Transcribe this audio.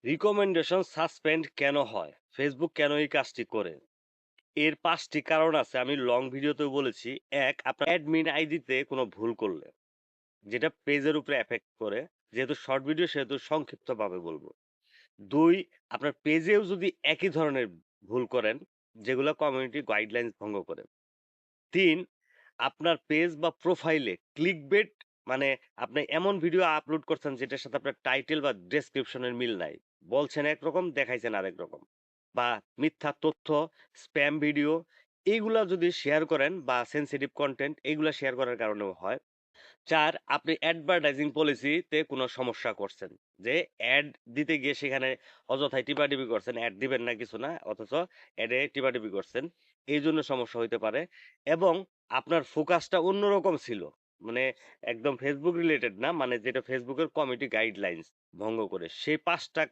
Recommendation suspend কেন হয়? Facebook কেন এই কাজটি করে? এর ৫ টি কারণ আছে। আমি লং ভিডিওতেও বলেছি। ১, আপনার অ্যাডমিন আইডিতে কোনো ভুল করলে, যেটা পেজের উপরে এফেক্ট করে। যেহেতু শর্ট ভিডিও সেহেতু সংক্ষিপ্তভাবে বলব। ২, আপনার পেজেও যদি একই ধরনের ভুল করেন, যেগুলা কমিউনিটি গাইডলাইনস ভঙ্গ করে। ৩, আপনার পেজ বা প্রোফাইলে ক্লিকবেট মানে আপনি এমন ভিডিও আপলোড করছেন যেটার সাথে আপনার টাইটেল বা ডেসক্রিপশন এর মিল নাই। বলছেন একরকম, দেখাইছেন আরেক রকম। বা মিথ্যা তথ্য, স্প্যাম ভিডিও এইগুলা যদি শেয়ার করেন বা সেনসিটিভ কনটেন্ট এগুলা শেয়ার করার কারণেও হয়। ৪, আপনি অ্যাডভার্টাইজিং পলিসিতে কোনো সমস্যা করছেন। যে এড দিতে গিয়ে সেখানে অযথায় টিপাটিপি করছেন। এড দিবেন না কিছু না। অথচ এডে টিপাটিপি করছেন। এইজন্য সমস্যা হইতে পারে। এবং আপনার ফোকাসটা অন্যরকম ছিল। মানে একদম Facebook রিলেটেড না। মানে যেটা Facebook এর কমিউনিটি গাইডলাইনস ভঙ্গ করে। সেই ৫ টা